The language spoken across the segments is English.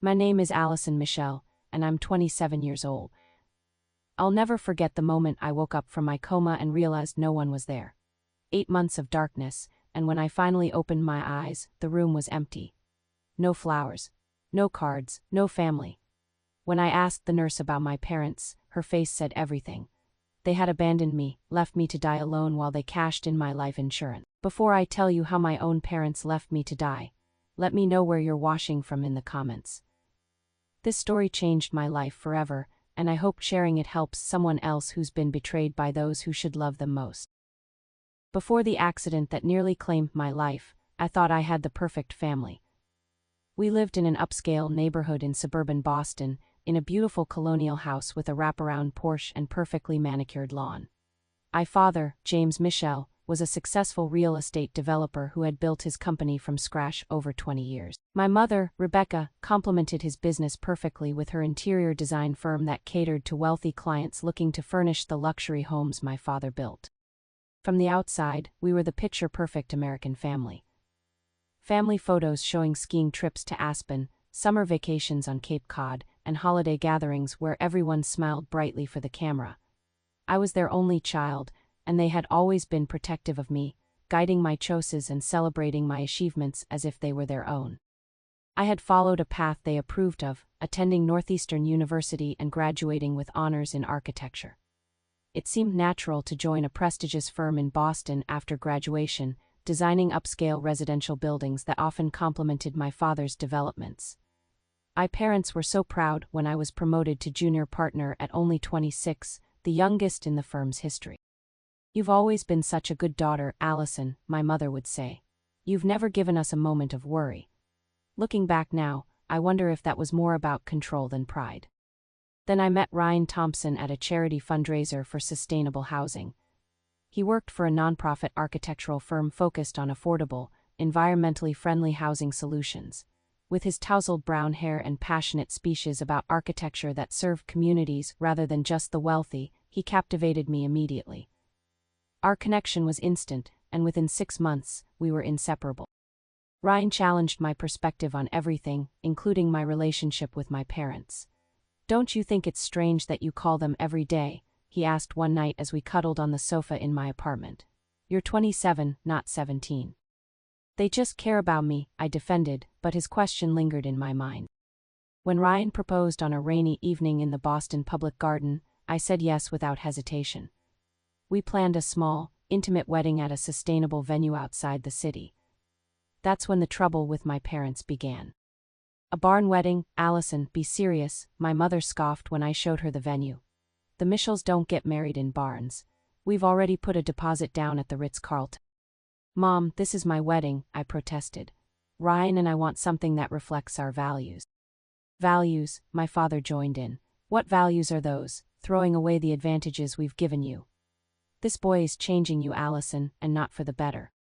My name is Allison Michelle, and I'm 27 years old. I'll never forget the moment I woke up from my coma and realized no one was there. 8 months of darkness, and when I finally opened my eyes, the room was empty. No flowers, no cards, no family. When I asked the nurse about my parents, her face said everything. They had abandoned me, left me to die alone while they cashed in my life insurance. Before I tell you how my own parents left me to die, let me know where you're watching from in the comments. This story changed my life forever, and I hope sharing it helps someone else who's been betrayed by those who should love them most. Before the accident that nearly claimed my life, I thought I had the perfect family. We lived in an upscale neighborhood in suburban Boston, in a beautiful colonial house with a wraparound porch and perfectly manicured lawn. My father, James Michelle, was a successful real estate developer who had built his company from scratch over 20 years. My mother, Rebecca, complemented his business perfectly with her interior design firm that catered to wealthy clients looking to furnish the luxury homes my father built. From the outside, we were the picture-perfect American family. Family photos showing skiing trips to Aspen, summer vacations on Cape Cod, and holiday gatherings where everyone smiled brightly for the camera. I was their only child, and they had always been protective of me, guiding my choices and celebrating my achievements as if they were their own. I had followed a path they approved of, attending Northeastern University and graduating with honors in architecture. It seemed natural to join a prestigious firm in Boston after graduation, designing upscale residential buildings that often complemented my father's developments. My parents were so proud when I was promoted to junior partner at only 26, the youngest in the firm's history. "You've always been such a good daughter, Allison," my mother would say. "You've never given us a moment of worry." Looking back now, I wonder if that was more about control than pride. Then I met Ryan Thompson at a charity fundraiser for sustainable housing. He worked for a nonprofit architectural firm focused on affordable, environmentally friendly housing solutions. With his tousled brown hair and passionate speeches about architecture that served communities rather than just the wealthy, he captivated me immediately. Our connection was instant, and within 6 months, we were inseparable. Ryan challenged my perspective on everything, including my relationship with my parents. "Don't you think it's strange that you call them every day?" he asked one night as we cuddled on the sofa in my apartment. "You're 27, not 17. "They just care about me," I defended, but his question lingered in my mind. When Ryan proposed on a rainy evening in the Boston Public Garden, I said yes without hesitation. We planned a small, intimate wedding at a sustainable venue outside the city. That's when the trouble with my parents began. "A barn wedding, Allison, be serious," my mother scoffed when I showed her the venue. "The Michells don't get married in barns. We've already put a deposit down at the Ritz-Carlton." "Mom, this is my wedding," I protested. "Ryan and I want something that reflects our values." "Values," my father joined in. "What values are those, throwing away the advantages we've given you? This boy is changing you, Allison, and not for the better."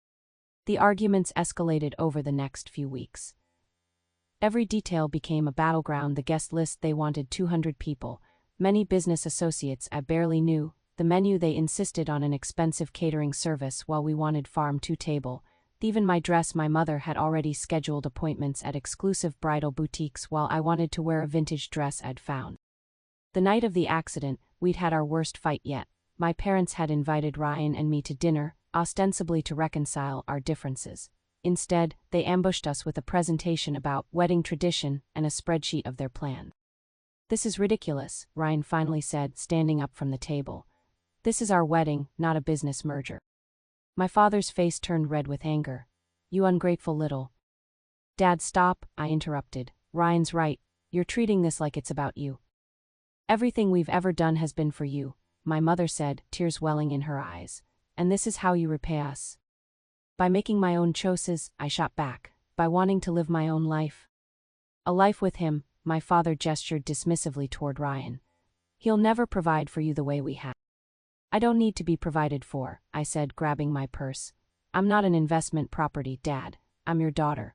The arguments escalated over the next few weeks. Every detail became a battleground. The guest list, they wanted 200 people, many business associates I barely knew. The menu, they insisted on an expensive catering service while we wanted farm-to-table. Even my dress, my mother had already scheduled appointments at exclusive bridal boutiques while I wanted to wear a vintage dress I'd found. The night of the accident, we'd had our worst fight yet. My parents had invited Ryan and me to dinner, ostensibly to reconcile our differences. Instead, they ambushed us with a presentation about wedding tradition and a spreadsheet of their plan. "This is ridiculous," Ryan finally said, standing up from the table. "This is our wedding, not a business merger." My father's face turned red with anger. "You ungrateful little—" "Dad, stop," I interrupted. "Ryan's right. You're treating this like it's about you." "Everything we've ever done has been for you," my mother said, tears welling in her eyes. "And this is how you repay us." "By making my own choices," I shot back. "By wanting to live my own life." "A life with him," my father gestured dismissively toward Ryan. "He'll never provide for you the way we have." "I don't need to be provided for," I said, grabbing my purse. "I'm not an investment property, Dad. I'm your daughter."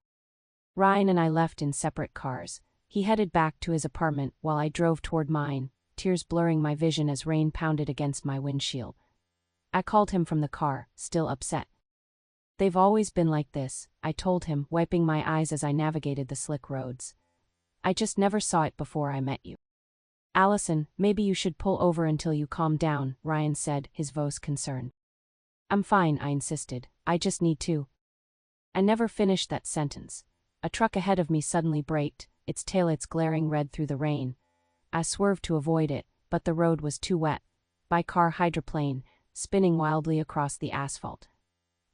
Ryan and I left in separate cars. He headed back to his apartment while I drove toward mine, tears blurring my vision as rain pounded against my windshield. I called him from the car, still upset. "They've always been like this," I told him, wiping my eyes as I navigated the slick roads. I just never saw it before I met you. Allison, maybe you should pull over until you calm down, Ryan said, his voice concerned. I'm fine, I insisted. I just need to. I never finished that sentence. A truck ahead of me suddenly braked, its taillights glaring red through the rain. I swerved to avoid it, but the road was too wet. My car hydroplaned, spinning wildly across the asphalt.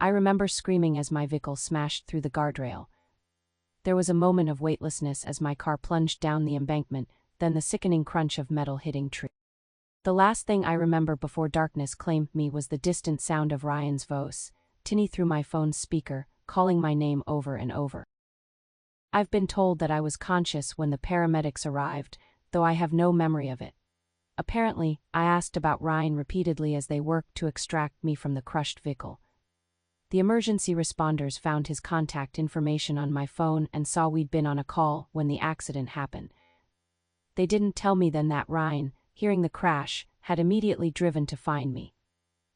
I remember screaming as my vehicle smashed through the guardrail. There was a moment of weightlessness as my car plunged down the embankment, then the sickening crunch of metal hitting trees. The last thing I remember before darkness claimed me was the distant sound of Ryan's voice, tinny through my phone's speaker, calling my name over and over. I've been told that I was conscious when the paramedics arrived, though I have no memory of it. Apparently, I asked about Ryan repeatedly as they worked to extract me from the crushed vehicle. The emergency responders found his contact information on my phone and saw we'd been on a call when the accident happened. They didn't tell me then that Ryan, hearing the crash, had immediately driven to find me.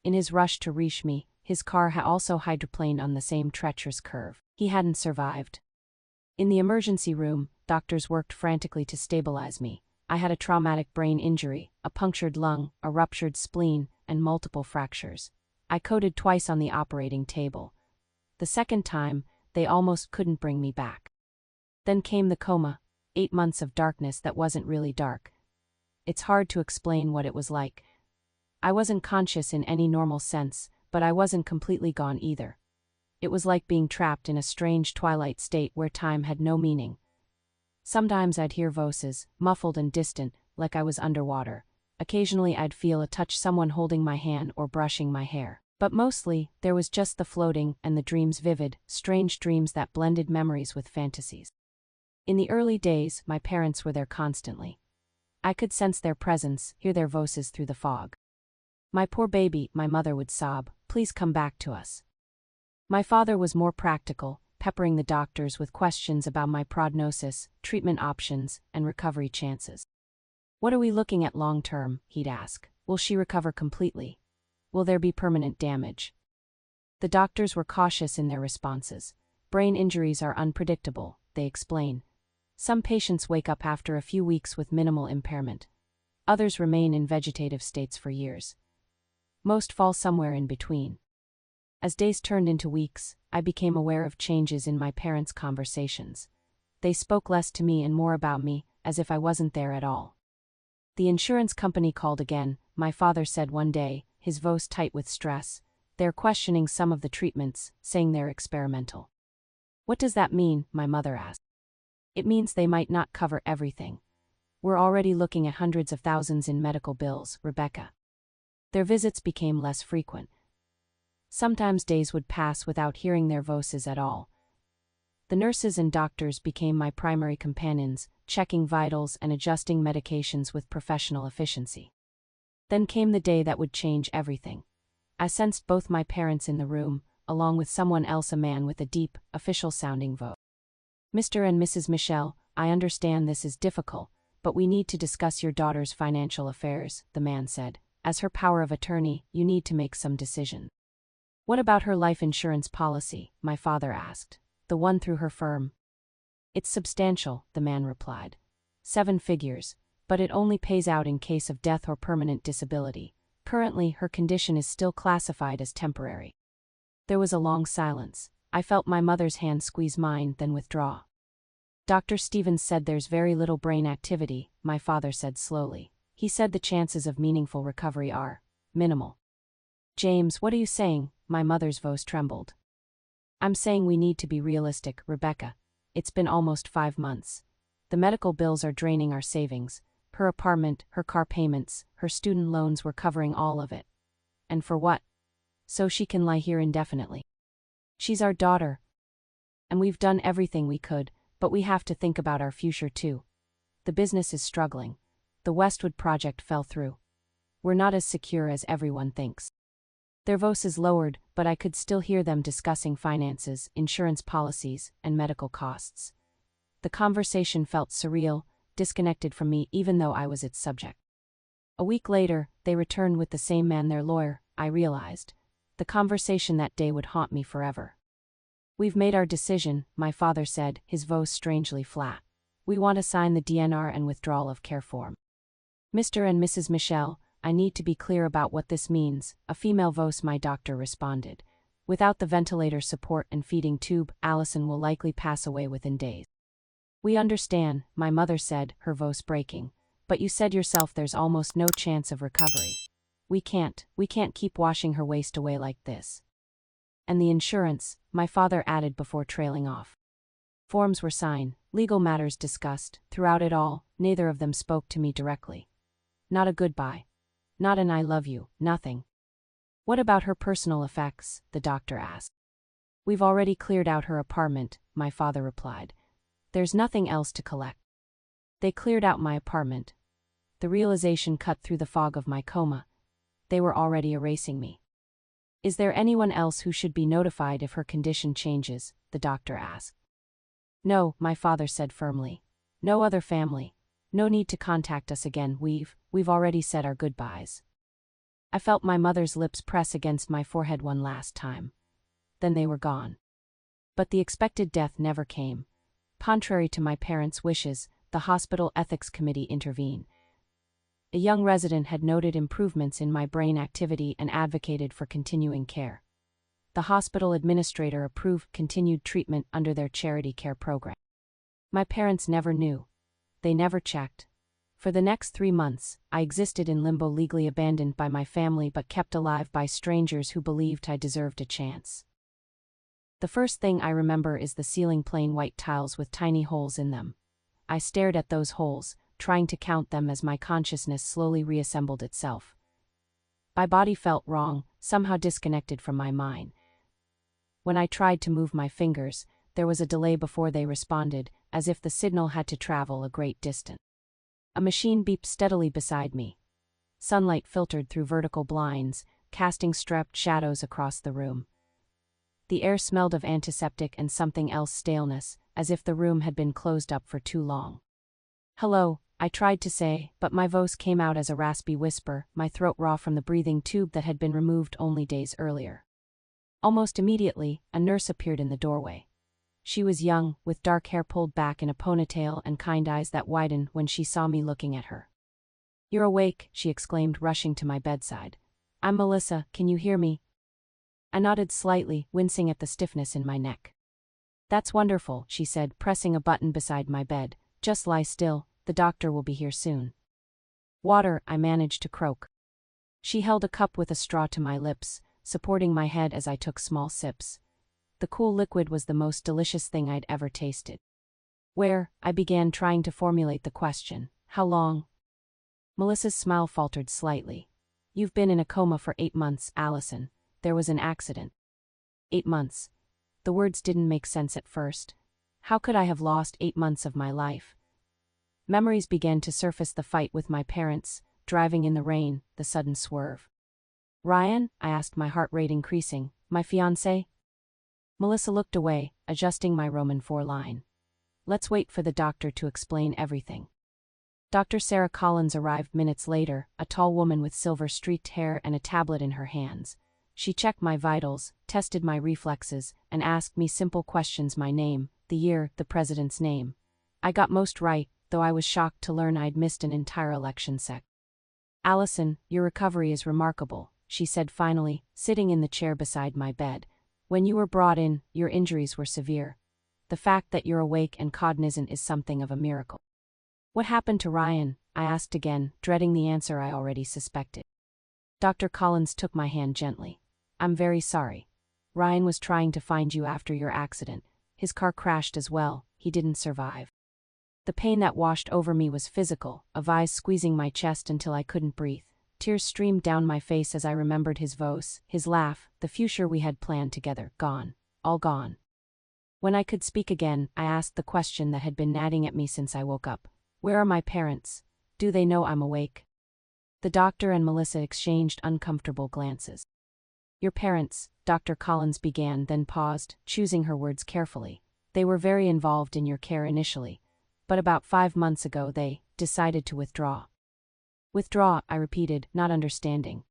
In his rush to reach me, his car had also hydroplaned on the same treacherous curve. He hadn't survived. In the emergency room, doctors worked frantically to stabilize me. I had a traumatic brain injury, a punctured lung, a ruptured spleen, and multiple fractures. I coded twice on the operating table. The second time, they almost couldn't bring me back. Then came the coma, 8 months of darkness that wasn't really dark. It's hard to explain what it was like. I wasn't conscious in any normal sense, but I wasn't completely gone either. It was like being trapped in a strange twilight state where time had no meaning. Sometimes I'd hear voices, muffled and distant, like I was underwater. Occasionally I'd feel a touch, someone holding my hand or brushing my hair. But mostly, there was just the floating and the dreams, vivid, strange dreams that blended memories with fantasies. In the early days, my parents were there constantly. I could sense their presence, hear their voices through the fog. My poor baby, my mother would sob, please come back to us. My father was more practical, peppering the doctors with questions about my prognosis, treatment options, and recovery chances. What are we looking at long term, he'd ask. Will she recover completely? Will there be permanent damage? The doctors were cautious in their responses. Brain injuries are unpredictable, they explain. Some patients wake up after a few weeks with minimal impairment. Others remain in vegetative states for years. Most fall somewhere in between. As days turned into weeks, I became aware of changes in my parents' conversations. They spoke less to me and more about me, as if I wasn't there at all. The insurance company called again, my father said one day, his voice tight with stress. They're questioning some of the treatments, saying they're experimental. What does that mean? My mother asked. It means they might not cover everything. We're already looking at hundreds of thousands in medical bills, Rebecca. Their visits became less frequent. Sometimes days would pass without hearing their voices at all. The nurses and doctors became my primary companions, checking vitals and adjusting medications with professional efficiency. Then came the day that would change everything. I sensed both my parents in the room, along with someone else, a man with a deep, official-sounding voice. Mr. and Mrs. Michelle, I understand this is difficult, but we need to discuss your daughter's financial affairs, the man said. As her power of attorney, you need to make some decision. What about her life insurance policy? My father asked. The one through her firm. It's substantial, the man replied. 7 figures, but it only pays out in case of death or permanent disability. Currently, her condition is still classified as temporary. There was a long silence. I felt my mother's hand squeeze mine, then withdraw. Dr. Stevens said there's very little brain activity, my father said slowly. He said the chances of meaningful recovery are minimal. James, what are you saying? My mother's voice trembled. I'm saying we need to be realistic, Rebecca. It's been almost 5 months. The medical bills are draining our savings. Her apartment, her car payments, her student loans, were covering all of it. And for what? So she can lie here indefinitely. She's our daughter. And we've done everything we could, but we have to think about our future too. The business is struggling. The Westwood project fell through. We're not as secure as everyone thinks. Their voices lowered, but I could still hear them discussing finances, insurance policies, and medical costs. The conversation felt surreal, disconnected from me even though I was its subject. A week later, they returned with the same man, their lawyer, I realized. The conversation that day would haunt me forever. We've made our decision, my father said, his voice strangely flat. We want to sign the DNR and withdrawal of care form. Mr. and Mrs. Michel, I need to be clear about what this means, a female voice, my doctor responded. Without the ventilator support and feeding tube, Allison will likely pass away within days. We understand, my mother said, her voice breaking. But you said yourself there's almost no chance of recovery. We can't keep washing her waste away like this. And the insurance, my father added before trailing off. Forms were signed, legal matters discussed. Throughout it all, neither of them spoke to me directly. Not a goodbye. Not an I love you, nothing. What about her personal effects? The doctor asked. We've already cleared out her apartment, my father replied. There's nothing else to collect. They cleared out my apartment. The realization cut through the fog of my coma. They were already erasing me. Is there anyone else who should be notified if her condition changes? The doctor asked. No, my father said firmly. No other family. No need to contact us again. We've already said our goodbyes. I felt my mother's lips press against my forehead one last time. Then they were gone. But the expected death never came. Contrary to my parents' wishes, the hospital ethics committee intervened. A young resident had noted improvements in my brain activity and advocated for continuing care. The hospital administrator approved continued treatment under their charity care program. My parents never knew. They never checked. For the next 3 months, I existed in limbo, legally abandoned by my family but kept alive by strangers who believed I deserved a chance. The first thing I remember is the ceiling, plain white tiles with tiny holes in them. I stared at those holes, trying to count them as my consciousness slowly reassembled itself. My body felt wrong, somehow disconnected from my mind. When I tried to move my fingers, there was a delay before they responded, as if the signal had to travel a great distance. A machine beeped steadily beside me. Sunlight filtered through vertical blinds, casting streaked shadows across the room. The air smelled of antiseptic and something else, staleness, as if the room had been closed up for too long. Hello, I tried to say, but my voice came out as a raspy whisper, my throat raw from the breathing tube that had been removed only days earlier. Almost immediately, a nurse appeared in the doorway. She was young, with dark hair pulled back in a ponytail and kind eyes that widened when she saw me looking at her. You're awake, she exclaimed, rushing to my bedside. I'm Melissa, can you hear me? I nodded slightly, wincing at the stiffness in my neck. That's wonderful, she said, pressing a button beside my bed. Just lie still, the doctor will be here soon. Water, I managed to croak. She held a cup with a straw to my lips, supporting my head as I took small sips. The cool liquid was the most delicious thing I'd ever tasted. Where? I began, trying to formulate the question. How long? Melissa's smile faltered slightly. You've been in a coma for 8 months, Allison. There was an accident. 8 months. The words didn't make sense at first. How could I have lost 8 months of my life? Memories began to surface: the fight with my parents, driving in the rain, the sudden swerve. Ryan? I asked, my heart rate increasing. My fiancé? Melissa looked away, adjusting my Roman 4 line. Let's wait for the doctor to explain everything. Dr. Sarah Collins arrived minutes later, a tall woman with silver-streaked hair and a tablet in her hands. She checked my vitals, tested my reflexes, and asked me simple questions: my name, the year, the president's name. I got most right, though I was shocked to learn I'd missed an entire election cycle. Allison, your recovery is remarkable, she said finally, sitting in the chair beside my bed. When you were brought in, your injuries were severe. The fact that you're awake and cognizant is something of a miracle. What happened to Ryan? I asked again, dreading the answer I already suspected. Dr. Collins took my hand gently. I'm very sorry. Ryan was trying to find you after your accident. His car crashed as well. He didn't survive. The pain that washed over me was physical, a vise squeezing my chest until I couldn't breathe. Tears streamed down my face as I remembered his voice, his laugh, the future we had planned together. Gone. All gone. When I could speak again, I asked the question that had been nagging at me since I woke up. Where are my parents? Do they know I'm awake? The doctor and Melissa exchanged uncomfortable glances. Your parents, Dr. Collins began, then paused, choosing her words carefully. They were very involved in your care initially, but about 5 months ago they decided to withdraw. Withdraw, I repeated, not understanding.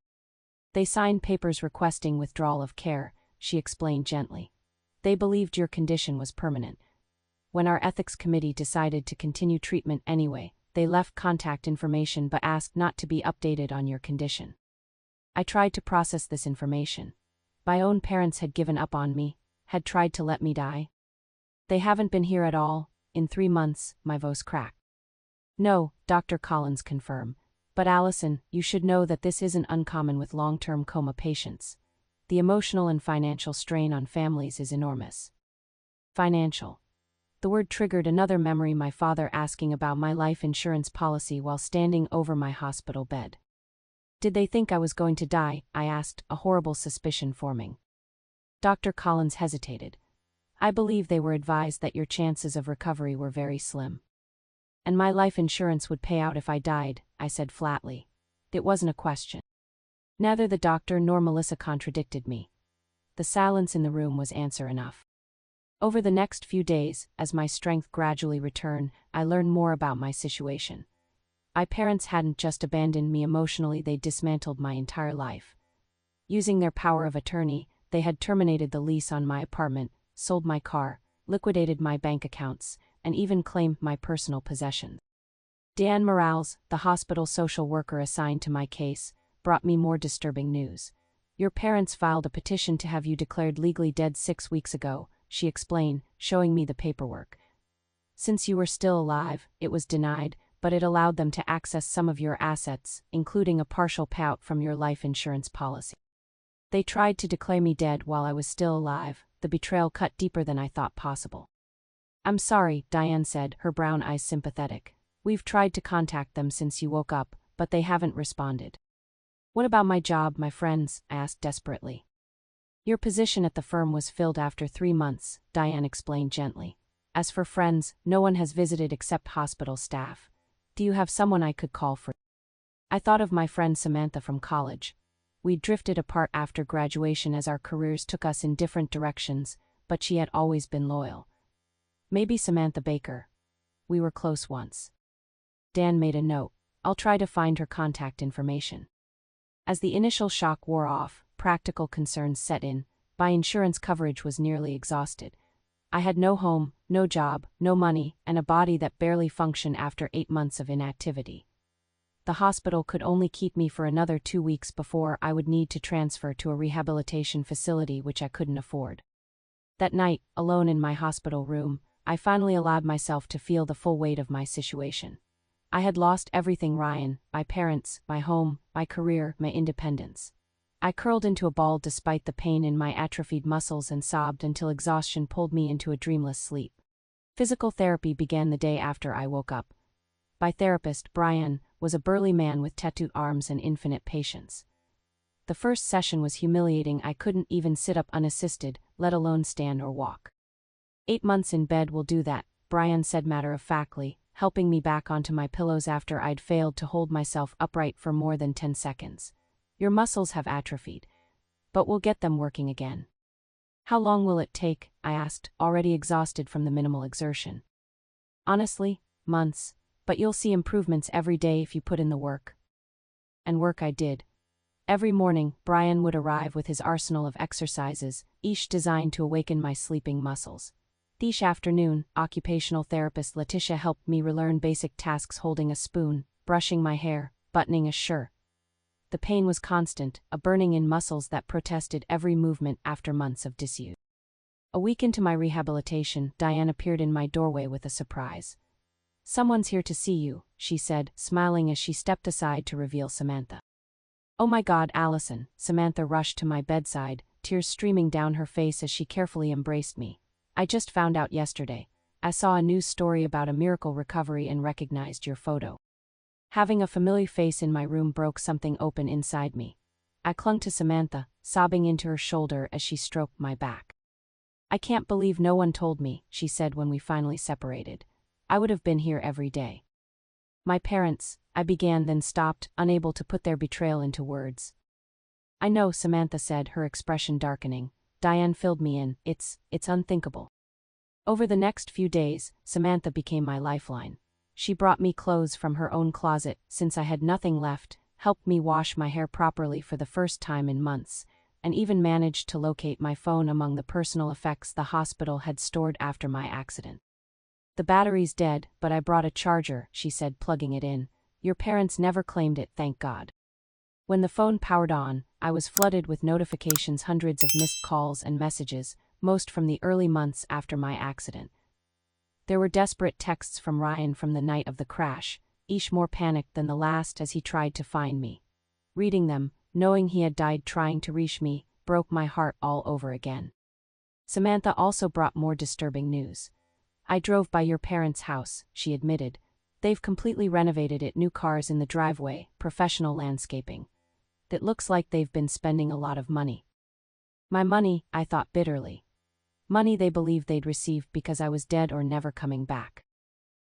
They signed papers requesting withdrawal of care, she explained gently. They believed your condition was permanent. When our ethics committee decided to continue treatment anyway, they left contact information but asked not to be updated on your condition. I tried to process this information. My own parents had given up on me, had tried to let me die. They haven't been here at all. In 3 months, my voice cracked. No, Dr. Collins confirmed. But Allison, you should know that this isn't uncommon with long-term coma patients. The emotional and financial strain on families is enormous. Financial. The word triggered another memory, my father asking about my life insurance policy while standing over my hospital bed. Did they think I was going to die? I asked, a horrible suspicion forming. Dr. Collins hesitated. I believe they were advised that your chances of recovery were very slim. And my life insurance would pay out if I died, I said flatly. It wasn't a question. Neither the doctor nor Melissa contradicted me. The silence in the room was answer enough. Over the next few days, as my strength gradually returned, I learned more about my situation. My parents hadn't just abandoned me emotionally, they dismantled my entire life. Using their power of attorney, they had terminated the lease on my apartment, sold my car, liquidated my bank accounts, and even claimed my personal possessions. Dan Morales, the hospital social worker assigned to my case, brought me more disturbing news. Your parents filed a petition to have you declared legally dead 6 weeks ago, she explained, showing me the paperwork. Since you were still alive, it was denied, but it allowed them to access some of your assets, including a partial payout from your life insurance policy. They tried to declare me dead while I was still alive. The betrayal cut deeper than I thought possible. I'm sorry, Diane said, her brown eyes sympathetic. We've tried to contact them since you woke up, but they haven't responded. What about my job, my friends? I asked desperately. Your position at the firm was filled after 3 months, Diane explained gently. As for friends, no one has visited except hospital staff. Do you have someone I could call for? I thought of my friend Samantha from college. We drifted apart after graduation as our careers took us in different directions, but she had always been loyal. Maybe Samantha Baker. We were close once. Dan made a note. I'll try to find her contact information. As the initial shock wore off, practical concerns set in. My insurance coverage was nearly exhausted. I had no home, no job, no money, and a body that barely functioned after 8 months of inactivity. The hospital could only keep me for another 2 weeks before I would need to transfer to a rehabilitation facility which I couldn't afford. That night, alone in my hospital room, I finally allowed myself to feel the full weight of my situation. I had lost everything, Ryan, my parents, my home, my career, my independence. I curled into a ball despite the pain in my atrophied muscles and sobbed until exhaustion pulled me into a dreamless sleep. Physical therapy began the day after I woke up. My therapist, Brian, was a burly man with tattooed arms and infinite patience. The first session was humiliating. I couldn't even sit up unassisted, let alone stand or walk. 8 months in bed will do that, Brian said matter-of-factly, helping me back onto my pillows after I'd failed to hold myself upright for more than 10 seconds. Your muscles have atrophied, but we'll get them working again. How long will it take? I asked, already exhausted from the minimal exertion. Honestly, months. But you'll see improvements every day if you put in the work. And work I did. Every morning, Brian would arrive with his arsenal of exercises, each designed to awaken my sleeping muscles. Each afternoon, occupational therapist Letitia helped me relearn basic tasks: holding a spoon, brushing my hair, buttoning a shirt. The pain was constant, a burning in muscles that protested every movement after months of disuse. A week into my rehabilitation, Diane appeared in my doorway with a surprise. Someone's here to see you, she said, smiling as she stepped aside to reveal Samantha. Oh my God, Allison, Samantha rushed to my bedside, tears streaming down her face as she carefully embraced me. I just found out yesterday. I saw a news story about a miracle recovery and recognized your photo. Having a familiar face in my room broke something open inside me. I clung to Samantha, sobbing into her shoulder as she stroked my back. I can't believe no one told me, she said when we finally separated. I would have been here every day. My parents, I began, then stopped, unable to put their betrayal into words. I know, Samantha said, her expression darkening. Diane filled me in. It's unthinkable. Over the next few days, Samantha became my lifeline. She brought me clothes from her own closet, since I had nothing left, helped me wash my hair properly for the first time in months, and even managed to locate my phone among the personal effects the hospital had stored after my accident. The battery's dead, but I brought a charger, she said, plugging it in. Your parents never claimed it, thank God. When the phone powered on, I was flooded with notifications, hundreds of missed calls and messages, most from the early months after my accident. There were desperate texts from Ryan from the night of the crash, each more panicked than the last as he tried to find me. Reading them, knowing he had died trying to reach me, broke my heart all over again. Samantha also brought more disturbing news. I drove by your parents' house, she admitted. They've completely renovated it, new cars in the driveway, professional landscaping. It looks like they've been spending a lot of money. My money, I thought bitterly. Money they believed they'd received because I was dead or never coming back.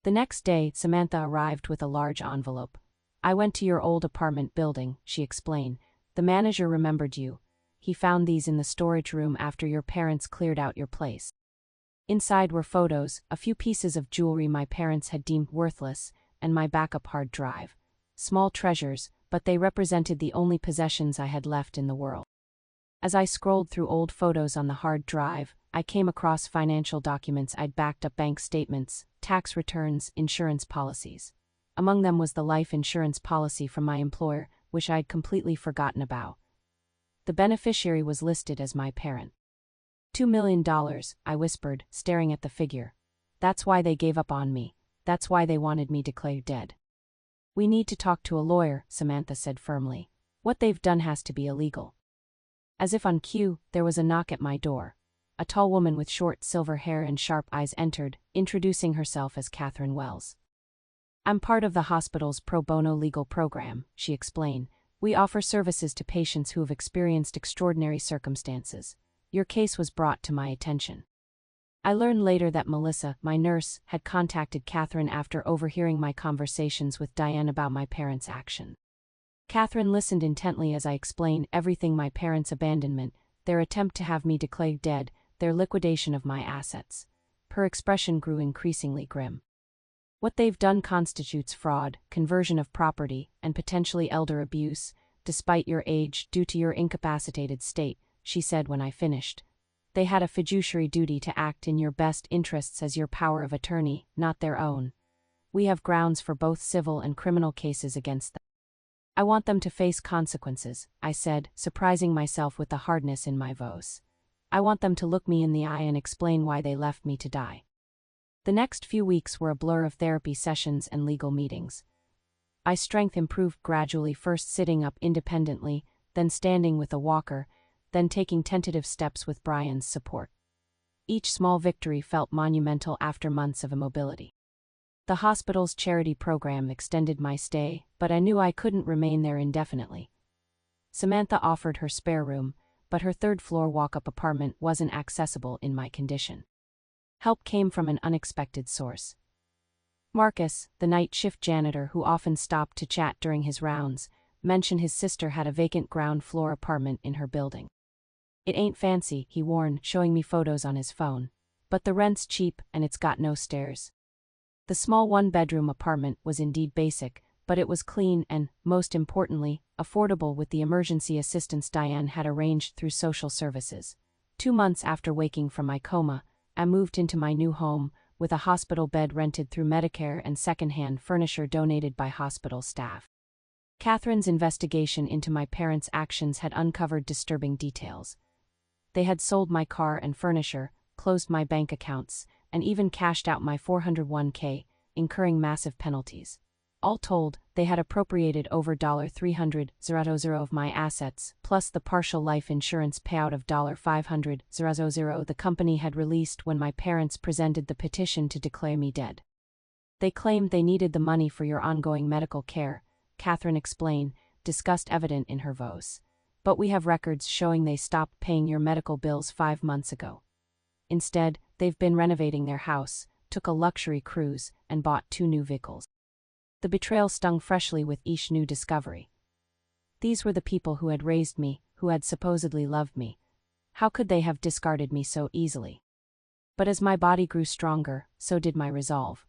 The next day, Samantha arrived with a large envelope. I went to your old apartment building, she explained. The manager remembered you. He found these in the storage room after your parents cleared out your place. Inside were photos, a few pieces of jewelry my parents had deemed worthless, and my backup hard drive. Small treasures, but they represented the only possessions I had left in the world. As I scrolled through old photos on the hard drive, I came across financial documents I'd backed up, bank statements, tax returns, insurance policies. Among them was the life insurance policy from my employer, which I'd completely forgotten about. The beneficiary was listed as my parent. $2 million, I whispered, staring at the figure. That's why they gave up on me. That's why they wanted me declared dead. We need to talk to a lawyer, Samantha said firmly. What they've done has to be illegal. As if on cue, there was a knock at my door. A tall woman with short silver hair and sharp eyes entered, introducing herself as Catherine Wells. I'm part of the hospital's pro bono legal program, she explained. We offer services to patients who have experienced extraordinary circumstances. Your case was brought to my attention. I learned later that Melissa, my nurse, had contacted Catherine after overhearing my conversations with Diane about my parents' action. Catherine listened intently as I explained everything: my parents' abandonment, their attempt to have me declared dead, their liquidation of my assets. Her expression grew increasingly grim. What they've done constitutes fraud, conversion of property, and potentially elder abuse, despite your age, due to your incapacitated state, she said when I finished. They had a fiduciary duty to act in your best interests as your power of attorney, not their own. We have grounds for both civil and criminal cases against them. I want them to face consequences, I said, surprising myself with the hardness in my voice. I want them to look me in the eye and explain why they left me to die. The next few weeks were a blur of therapy sessions and legal meetings. My strength improved gradually, first sitting up independently, then standing with a walker, then taking tentative steps with Brian's support. Each small victory felt monumental after months of immobility. The hospital's charity program extended my stay, but I knew I couldn't remain there indefinitely. Samantha offered her spare room, but her third-floor walk-up apartment wasn't accessible in my condition. Help came from an unexpected source. Marcus, the night shift janitor who often stopped to chat during his rounds, mentioned his sister had a vacant ground-floor apartment in her building. It ain't fancy, he warned, showing me photos on his phone. But the rent's cheap and it's got no stairs. The small one-bedroom apartment was indeed basic, but it was clean and, most importantly, affordable with the emergency assistance Diane had arranged through social services. 2 months after waking from my coma, I moved into my new home, with a hospital bed rented through Medicare and second-hand furniture donated by hospital staff. Catherine's investigation into my parents' actions had uncovered disturbing details. They had sold my car and furniture, closed my bank accounts, and even cashed out my 401k, incurring massive penalties. All told, they had appropriated over $300,000 of my assets, plus the partial life insurance payout of $500,000 the company had released when my parents presented the petition to declare me dead. They claimed they needed the money for your ongoing medical care, Catherine explained, disgust evident in her voice. But we have records showing they stopped paying your medical bills 5 months ago. Instead, they've been renovating their house, took a luxury cruise, and bought 2 new vehicles. The betrayal stung freshly with each new discovery. These were the people who had raised me, who had supposedly loved me. How could they have discarded me so easily? But as my body grew stronger, so did my resolve.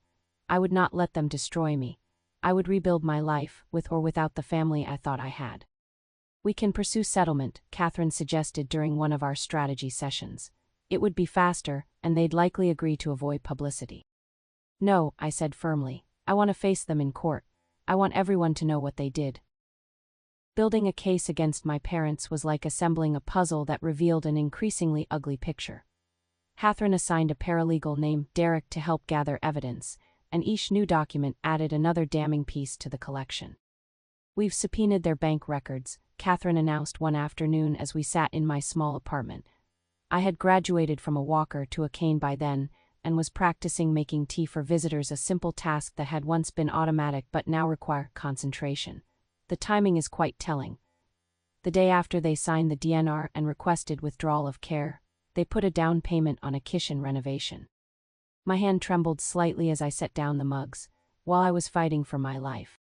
I would not let them destroy me. I would rebuild my life, with or without the family I thought I had. We can pursue settlement, Catherine suggested during one of our strategy sessions. It would be faster, and they'd likely agree to avoid publicity. No, I said firmly. I want to face them in court. I want everyone to know what they did. Building a case against my parents was like assembling a puzzle that revealed an increasingly ugly picture. Catherine assigned a paralegal named Derek to help gather evidence, and each new document added another damning piece to the collection. We've subpoenaed their bank records, Catherine announced one afternoon as we sat in my small apartment. I had graduated from a walker to a cane by then, and was practicing making tea for visitors, a simple task that had once been automatic but now required concentration. The timing is quite telling. The day after they signed the DNR and requested withdrawal of care, they put a down payment on a kitchen renovation. My hand trembled slightly as I set down the mugs, while I was fighting for my life.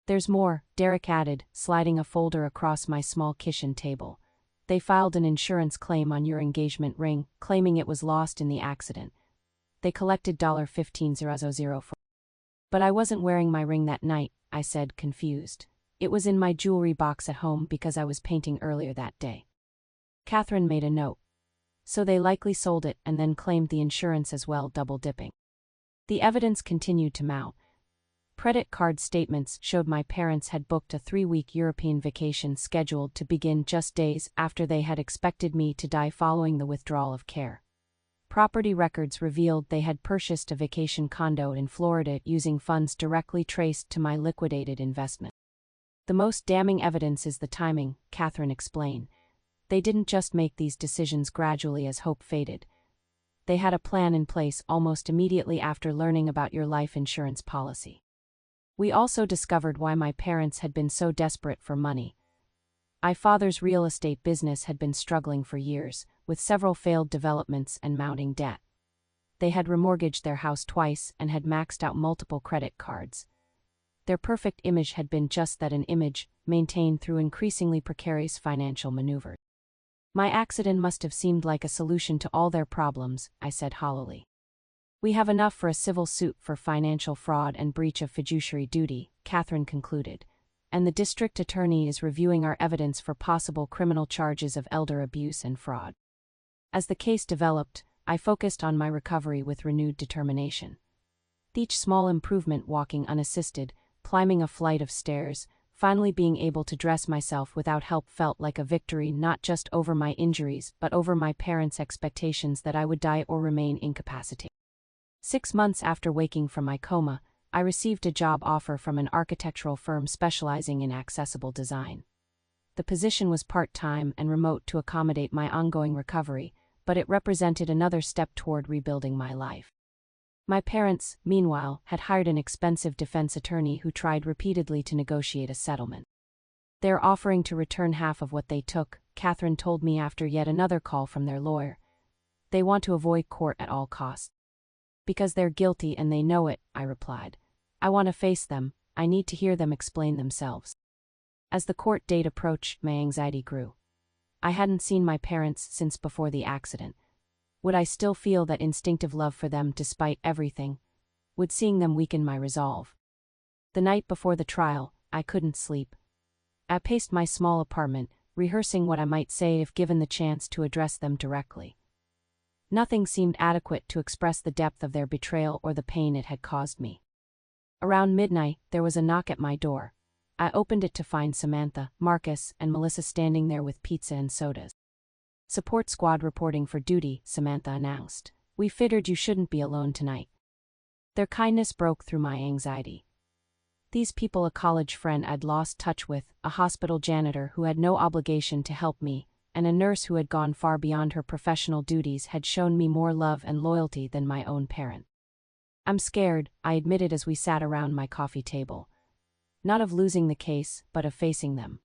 There's more, Derek added, sliding a folder across my small kitchen table. They filed an insurance claim on your engagement ring, claiming it was lost in the accident. They collected $15,000 for. But I wasn't wearing my ring that night, I said, confused. It was in my jewelry box at home because I was painting earlier that day. Catherine made a note. So they likely sold it and then claimed the insurance as well, double-dipping. The evidence continued to mount. Credit card statements showed my parents had booked a 3-week European vacation scheduled to begin just days after they had expected me to die following the withdrawal of care. Property records revealed they had purchased a vacation condo in Florida using funds directly traced to my liquidated investment. The most damning evidence is the timing, Catherine explained. They didn't just make these decisions gradually as hope faded. They had a plan in place almost immediately after learning about your life insurance policy. We also discovered why my parents had been so desperate for money. My father's real estate business had been struggling for years, with several failed developments and mounting debt. They had remortgaged their house twice and had maxed out multiple credit cards. Their perfect image had been just that, an image, maintained through increasingly precarious financial maneuvers. My accident must have seemed like a solution to all their problems, I said hollowly. We have enough for a civil suit for financial fraud and breach of fiduciary duty, Catherine concluded, and the district attorney is reviewing our evidence for possible criminal charges of elder abuse and fraud. As the case developed, I focused on my recovery with renewed determination. Each small improvement, walking unassisted, climbing a flight of stairs, finally being able to dress myself without help, felt like a victory, not just over my injuries but over my parents' expectations that I would die or remain incapacitated. 6 months after waking from my coma, I received a job offer from an architectural firm specializing in accessible design. The position was part-time and remote to accommodate my ongoing recovery, but it represented another step toward rebuilding my life. My parents, meanwhile, had hired an expensive defense attorney who tried repeatedly to negotiate a settlement. They're offering to return half of what they took, Catherine told me after yet another call from their lawyer. They want to avoid court at all costs. Because they're guilty and they know it, I replied. I want to face them, I need to hear them explain themselves. As the court date approached, my anxiety grew. I hadn't seen my parents since before the accident. Would I still feel that instinctive love for them despite everything? Would seeing them weaken my resolve? The night before the trial, I couldn't sleep. I paced my small apartment, rehearsing what I might say if given the chance to address them directly. Nothing seemed adequate to express the depth of their betrayal or the pain it had caused me. Around midnight, there was a knock at my door. I opened it to find Samantha, Marcus, and Melissa standing there with pizza and sodas. Support squad reporting for duty, Samantha announced. We figured you shouldn't be alone tonight. Their kindness broke through my anxiety. These people, a college friend I'd lost touch with, a hospital janitor who had no obligation to help me, and a nurse who had gone far beyond her professional duties, had shown me more love and loyalty than my own parent. I'm scared, I admitted as we sat around my coffee table. Not of losing the case, but of facing them.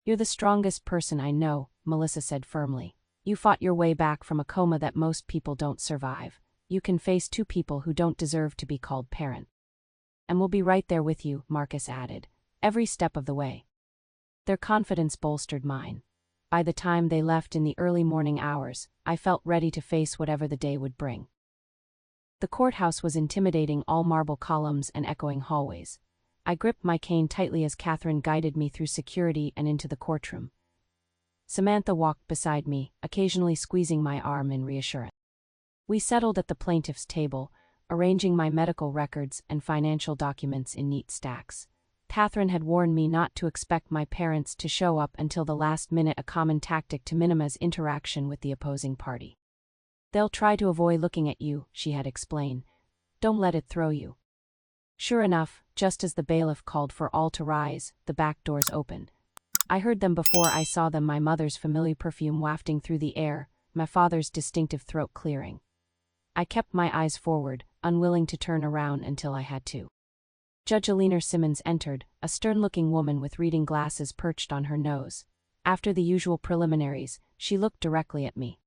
You're the strongest person I know, Melissa said firmly. You fought your way back from a coma that most people don't survive. You can face 2 people who don't deserve to be called parent. And we'll be right there with you, Marcus added, every step of the way. Their confidence bolstered mine. By the time they left in the early morning hours, I felt ready to face whatever the day would bring. The courthouse was intimidating, all marble columns and echoing hallways. I gripped my cane tightly as Catherine guided me through security and into the courtroom. Samantha walked beside me, occasionally squeezing my arm in reassurance. We settled at the plaintiff's table, arranging my medical records and financial documents in neat stacks. Catherine had warned me not to expect my parents to show up until the last minute, a common tactic to minimize interaction with the opposing party. "They'll try to avoid looking at you," she had explained. "Don't let it throw you." Sure enough, just as the bailiff called for all to rise, the back doors opened. I heard them before I saw them, my mother's familiar perfume wafting through the air, my father's distinctive throat clearing. I kept my eyes forward, unwilling to turn around until I had to. Judge Eleanor Simmons entered, a stern-looking woman with reading glasses perched on her nose. After the usual preliminaries, she looked directly at me.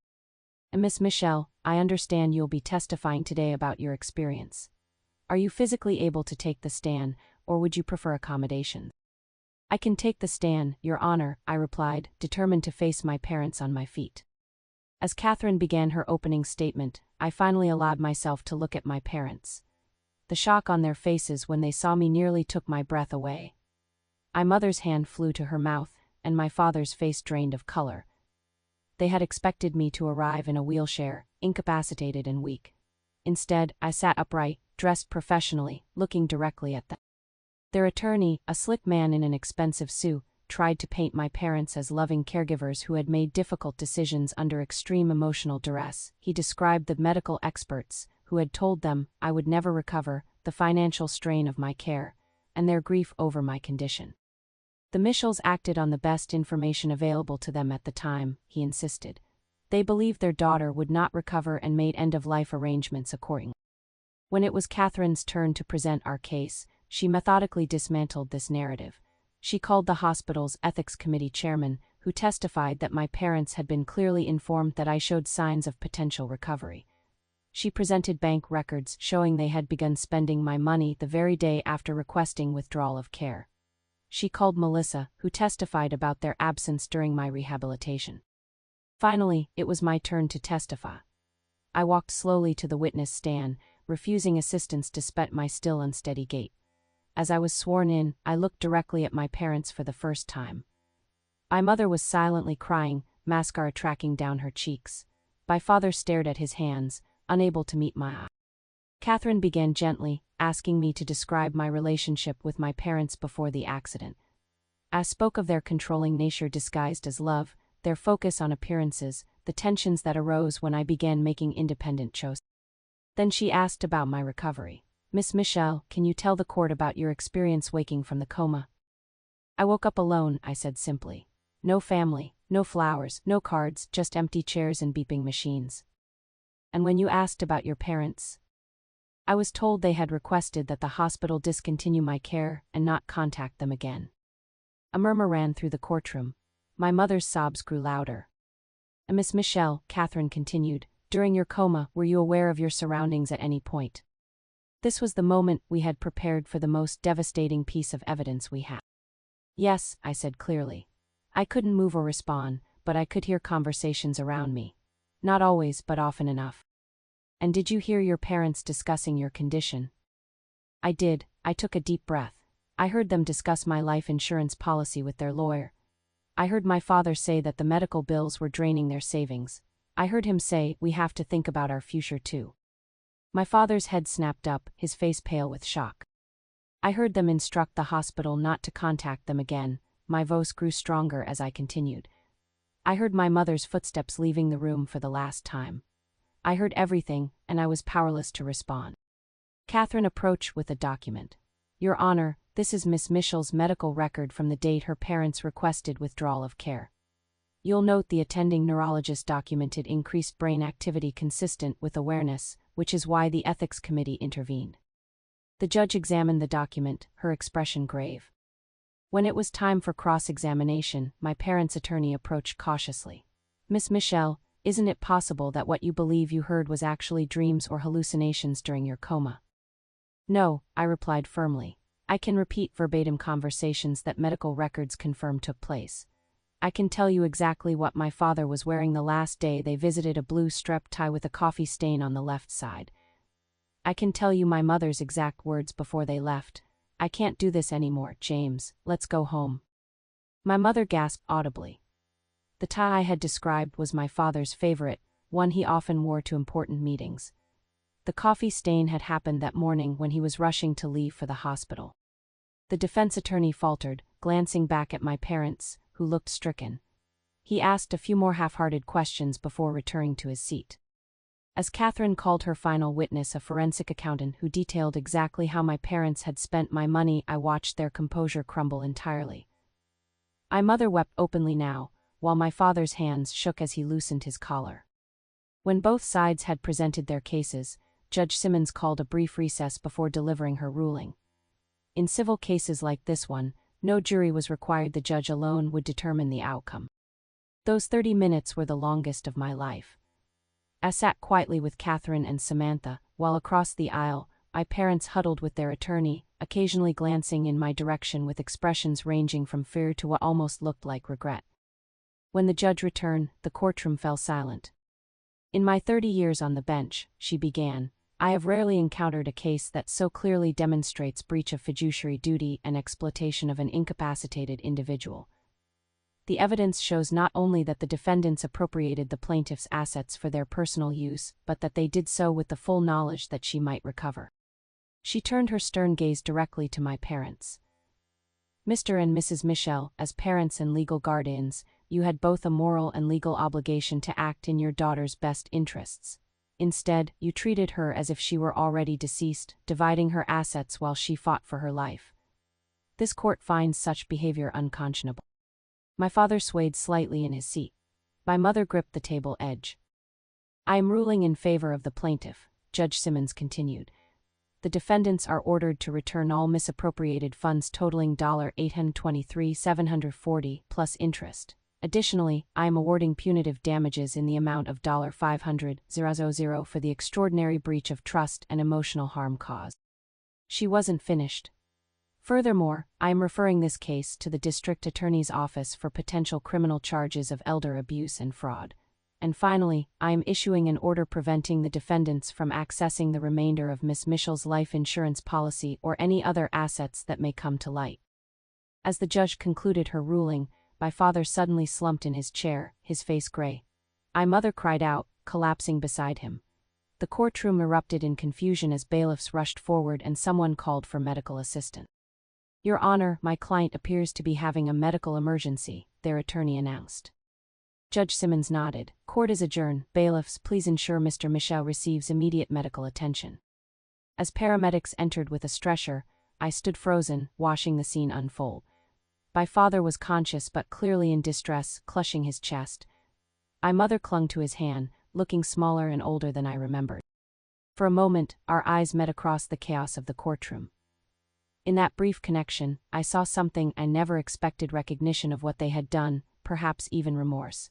"Miss Michelle, I understand you'll be testifying today about your experience. Are you physically able to take the stand, or would you prefer accommodation?" "I can take the stand, Your Honor," I replied, determined to face my parents on my feet. As Catherine began her opening statement, I finally allowed myself to look at my parents. The shock on their faces when they saw me nearly took my breath away. My mother's hand flew to her mouth, and my father's face drained of color. They had expected me to arrive in a wheelchair, incapacitated and weak. Instead, I sat upright, dressed professionally, looking directly at them. Their attorney, a slick man in an expensive suit, tried to paint my parents as loving caregivers who had made difficult decisions under extreme emotional duress. He described the medical experts, who had told them I would never recover, the financial strain of my care, and their grief over my condition. The Michells acted on the best information available to them at the time, he insisted. They believed their daughter would not recover and made end-of-life arrangements accordingly. When it was Catherine's turn to present our case, she methodically dismantled this narrative. She called the hospital's ethics committee chairman, who testified that my parents had been clearly informed that I showed signs of potential recovery. She presented bank records showing they had begun spending my money the very day after requesting withdrawal of care. She called Melissa, who testified about their absence during my rehabilitation. Finally, it was my turn to testify. I walked slowly to the witness stand, refusing assistance despite my still unsteady gait. As I was sworn in, I looked directly at my parents for the first time. My mother was silently crying, mascara tracking down her cheeks. My father stared at his hands, unable to meet my eye. Catherine began gently, asking me to describe my relationship with my parents before the accident. I spoke of their controlling nature disguised as love, their focus on appearances, the tensions that arose when I began making independent choices. Then she asked about my recovery. "Miss Michelle, can you tell the court about your experience waking from the coma?" "I woke up alone," I said simply. "No family, no flowers, no cards, just empty chairs and beeping machines." "And when you asked about your parents?" "I was told they had requested that the hospital discontinue my care and not contact them again." A murmur ran through the courtroom. My mother's sobs grew louder. "Miss Michelle," Catherine continued, "during your coma, were you aware of your surroundings at any point?" This was the moment we had prepared for, the most devastating piece of evidence we had. "Yes," I said clearly. I couldn't move or respond, but I could hear conversations around me. Not always, but often enough. "And did you hear your parents discussing your condition?" "I did." I took a deep breath. I heard them discuss my life insurance policy with their lawyer. I heard my father say that the medical bills were draining their savings. I heard him say, "We have to think about our future too." My father's head snapped up, his face pale with shock. I heard them instruct the hospital not to contact them again. My voice grew stronger as I continued. I heard my mother's footsteps leaving the room for the last time. I heard everything, and I was powerless to respond. Catherine approached with a document. "Your Honor, this is Miss Michel's medical record from the date her parents requested withdrawal of care. You'll note the attending neurologist documented increased brain activity consistent with awareness, which is why the ethics committee intervened." The judge examined the document, her expression grave. When it was time for cross-examination, my parents' attorney approached cautiously. "Miss Michelle, isn't it possible that what you believe you heard was actually dreams or hallucinations during your coma?" "No," I replied firmly. "I can repeat verbatim conversations that medical records confirm took place. I can tell you exactly what my father was wearing the last day they visited, a blue strep tie with a coffee stain on the left side. I can tell you my mother's exact words before they left. 'I can't do this anymore, James, let's go home.'" My mother gasped audibly. The tie I had described was my father's favorite, one he often wore to important meetings. The coffee stain had happened that morning when he was rushing to leave for the hospital. The defense attorney faltered, glancing back at my parents, who looked stricken. He asked a few more half-hearted questions before returning to his seat. As Catherine called her final witness, a forensic accountant who detailed exactly how my parents had spent my money, I watched their composure crumble entirely. My mother wept openly now, while my father's hands shook as he loosened his collar. When both sides had presented their cases, Judge Simmons called a brief recess before delivering her ruling. In civil cases like this one, no jury was required. The judge alone would determine the outcome. Those 30 minutes were the longest of my life. I sat quietly with Catherine and Samantha, while across the aisle, my parents huddled with their attorney, occasionally glancing in my direction with expressions ranging from fear to what almost looked like regret. When the judge returned, the courtroom fell silent. In my 30 years on the bench, she began, I have rarely encountered a case that so clearly demonstrates breach of fiduciary duty and exploitation of an incapacitated individual. The evidence shows not only that the defendants appropriated the plaintiff's assets for their personal use, but that they did so with the full knowledge that she might recover. She turned her stern gaze directly to my parents. Mr. and Mrs. Michel, as parents and legal guardians, you had both a moral and legal obligation to act in your daughter's best interests. Instead, you treated her as if she were already deceased, dividing her assets while she fought for her life. This court finds such behavior unconscionable. My father swayed slightly in his seat. My mother gripped the table edge. I am ruling in favor of the plaintiff, Judge Simmons continued. The defendants are ordered to return all misappropriated funds totaling $823,740 plus interest. Additionally, I am awarding punitive damages in the amount of $500,000 for the extraordinary breach of trust and emotional harm caused. She wasn't finished. Furthermore, I am referring this case to the district attorney's office for potential criminal charges of elder abuse and fraud. And finally, I am issuing an order preventing the defendants from accessing the remainder of Miss Michel's life insurance policy or any other assets that may come to light. As the judge concluded her ruling, my father suddenly slumped in his chair, his face gray. My mother cried out, collapsing beside him. The courtroom erupted in confusion as bailiffs rushed forward and someone called for medical assistance. Your Honor, my client appears to be having a medical emergency, their attorney announced. Judge Simmons nodded. Court is adjourned. Bailiffs, please ensure Mr. Michel receives immediate medical attention. As paramedics entered with a stretcher, I stood frozen, watching the scene unfold. My father was conscious but clearly in distress, clutching his chest. My mother clung to his hand, looking smaller and older than I remembered. For a moment, our eyes met across the chaos of the courtroom. In that brief connection, I saw something I never expected: recognition of what they had done, perhaps even remorse.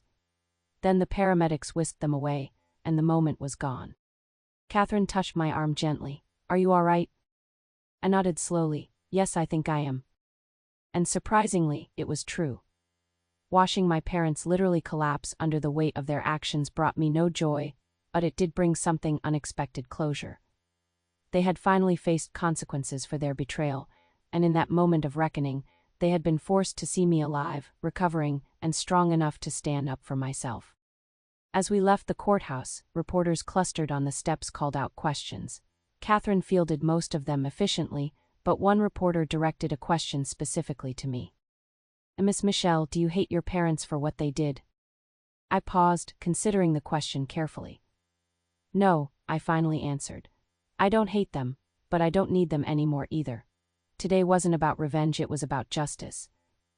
Then the paramedics whisked them away, and the moment was gone. Catherine touched my arm gently. Are you all right? I nodded slowly. Yes, I think I am. And surprisingly, it was true. Watching my parents literally collapse under the weight of their actions brought me no joy, but it did bring something unexpected: closure. They had finally faced consequences for their betrayal, and in that moment of reckoning, they had been forced to see me alive, recovering, and strong enough to stand up for myself. As we left the courthouse, reporters clustered on the steps called out questions. Catherine fielded most of them efficiently, but one reporter directed a question specifically to me. Miss Michel, do you hate your parents for what they did? I paused, considering the question carefully. No, I finally answered. I don't hate them, but I don't need them anymore either. Today wasn't about revenge, it was about justice.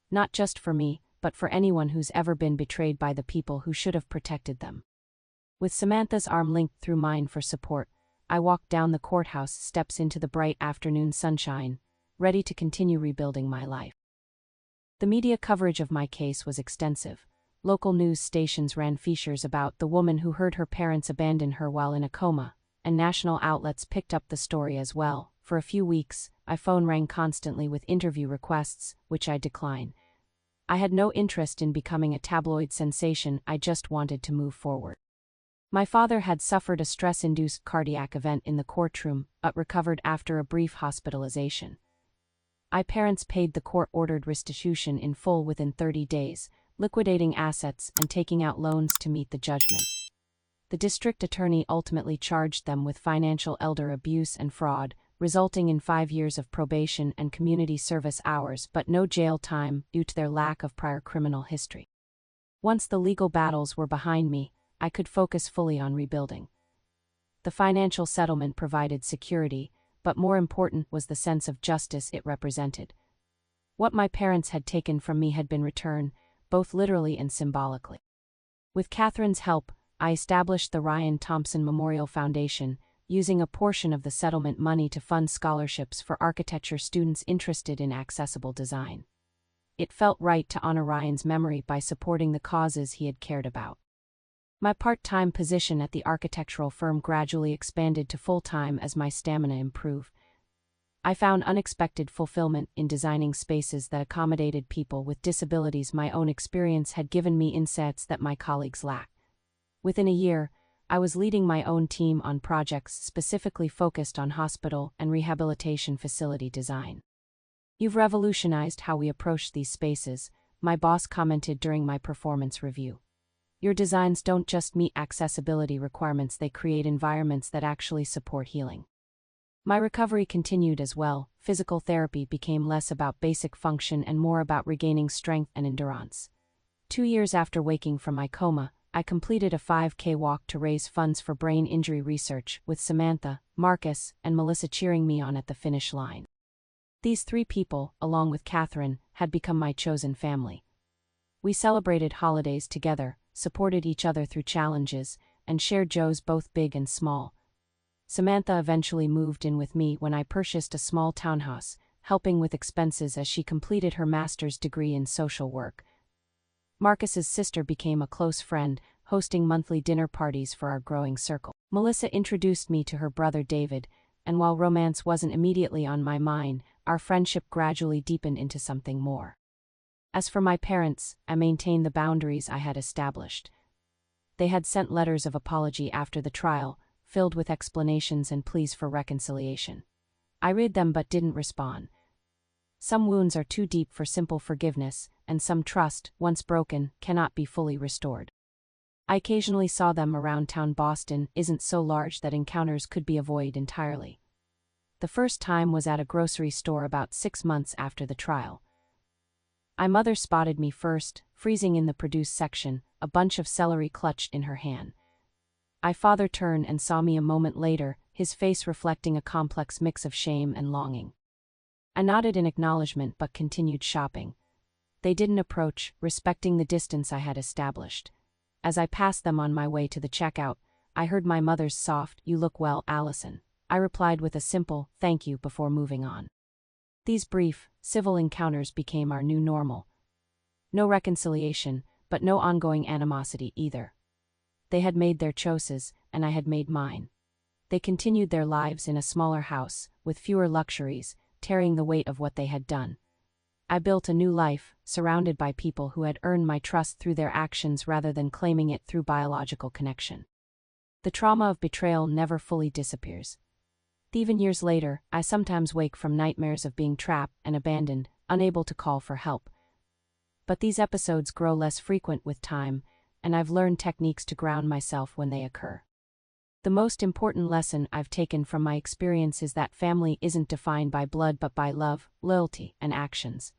Not just for me, but for anyone who's ever been betrayed by the people who should have protected them. With Samantha's arm linked through mine for support, I walked down the courthouse steps into the bright afternoon sunshine, ready to continue rebuilding my life. The media coverage of my case was extensive. Local news stations ran features about the woman who heard her parents abandon her while in a coma, and national outlets picked up the story as well. For a few weeks, my phone rang constantly with interview requests, which I declined. I had no interest in becoming a tabloid sensation, I just wanted to move forward. My father had suffered a stress-induced cardiac event in the courtroom, but recovered after a brief hospitalization. My parents paid the court-ordered restitution in full within 30 days, liquidating assets and taking out loans to meet the judgment. The district attorney ultimately charged them with financial elder abuse and fraud, resulting in 5 years of probation and community service hours but no jail time due to their lack of prior criminal history. Once the legal battles were behind me, I could focus fully on rebuilding. The financial settlement provided security, but more important was the sense of justice it represented. What my parents had taken from me had been returned, both literally and symbolically. With Catherine's help, I established the Ryan Thompson Memorial Foundation, using a portion of the settlement money to fund scholarships for architecture students interested in accessible design. It felt right to honor Ryan's memory by supporting the causes he had cared about. My part-time position at the architectural firm gradually expanded to full-time as my stamina improved. I found unexpected fulfillment in designing spaces that accommodated people with disabilities. My own experience had given me insights that my colleagues lacked. Within a year, I was leading my own team on projects specifically focused on hospital and rehabilitation facility design. "You've revolutionized how we approach these spaces," my boss commented during my performance review. "Your designs don't just meet accessibility requirements, they create environments that actually support healing." My recovery continued as well. Physical therapy became less about basic function and more about regaining strength and endurance. 2 years after waking from my coma, I completed a 5K walk to raise funds for brain injury research, with Samantha, Marcus, and Melissa cheering me on at the finish line. These 3 people, along with Catherine, had become my chosen family. We celebrated holidays together, supported each other through challenges, and shared joys both big and small. Samantha eventually moved in with me when I purchased a small townhouse, helping with expenses as she completed her master's degree in social work. Marcus's sister became a close friend, hosting monthly dinner parties for our growing circle. Melissa introduced me to her brother David, and while romance wasn't immediately on my mind, our friendship gradually deepened into something more. As for my parents, I maintained the boundaries I had established. They had sent letters of apology after the trial, filled with explanations and pleas for reconciliation. I read them but didn't respond. Some wounds are too deep for simple forgiveness, and some trust, once broken, cannot be fully restored. I occasionally saw them around town. Boston isn't so large that encounters could be avoided entirely. The first time was at a grocery store about 6 months after the trial. My mother spotted me first, freezing in the produce section, a bunch of celery clutched in her hand. My father turned and saw me a moment later, his face reflecting a complex mix of shame and longing. I nodded in acknowledgement but continued shopping. They didn't approach, respecting the distance I had established. As I passed them on my way to the checkout, I heard my mother's soft, "You look well, Allison." I replied with a simple, "Thank you," before moving on. These brief, civil encounters became our new normal. No reconciliation, but no ongoing animosity either. They had made their choices, and I had made mine. They continued their lives in a smaller house, with fewer luxuries, carrying the weight of what they had done. I built a new life, surrounded by people who had earned my trust through their actions rather than claiming it through biological connection. The trauma of betrayal never fully disappears. Even years later, I sometimes wake from nightmares of being trapped and abandoned, unable to call for help. But these episodes grow less frequent with time, and I've learned techniques to ground myself when they occur. The most important lesson I've taken from my experience is that family isn't defined by blood but by love, loyalty, and actions.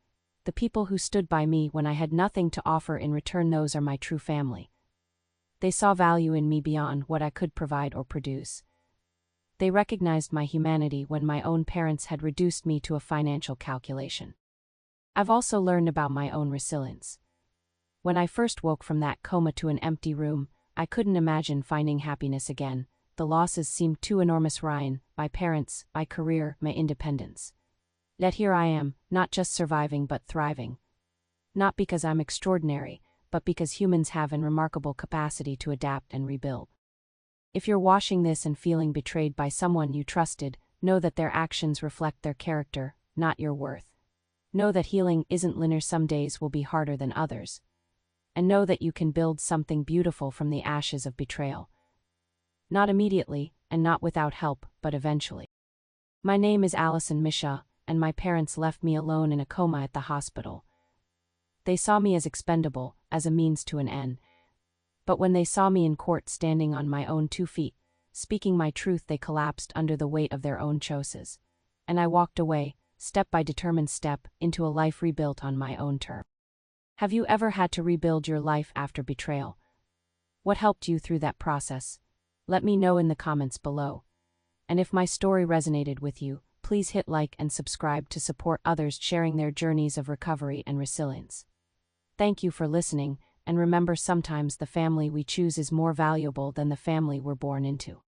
The people who stood by me when I had nothing to offer in return, those are my true family. They saw value in me beyond what I could provide or produce. They recognized my humanity when my own parents had reduced me to a financial calculation. I've also learned about my own resilience. When I first woke from that coma to an empty room, I couldn't imagine finding happiness again. The losses seemed too enormous. Ryan, my parents, my career, my independence. Yet here I am, not just surviving but thriving. Not because I'm extraordinary, but because humans have an remarkable capacity to adapt and rebuild. If you're watching this and feeling betrayed by someone you trusted, know that their actions reflect their character, not your worth. Know that healing isn't linear. Some days will be harder than others. And know that you can build something beautiful from the ashes of betrayal. Not immediately, and not without help, but eventually. My name is Allison Misha, and my parents left me alone in a coma at the hospital. They saw me as expendable, as a means to an end. But when they saw me in court standing on my own 2 feet, speaking my truth, they collapsed under the weight of their own choices. And I walked away, step by determined step, into a life rebuilt on my own terms. Have you ever had to rebuild your life after betrayal? What helped you through that process? Let me know in the comments below. And if my story resonated with you, please hit like and subscribe to support others sharing their journeys of recovery and resilience. Thank you for listening, and remember, sometimes the family we choose is more valuable than the family we're born into.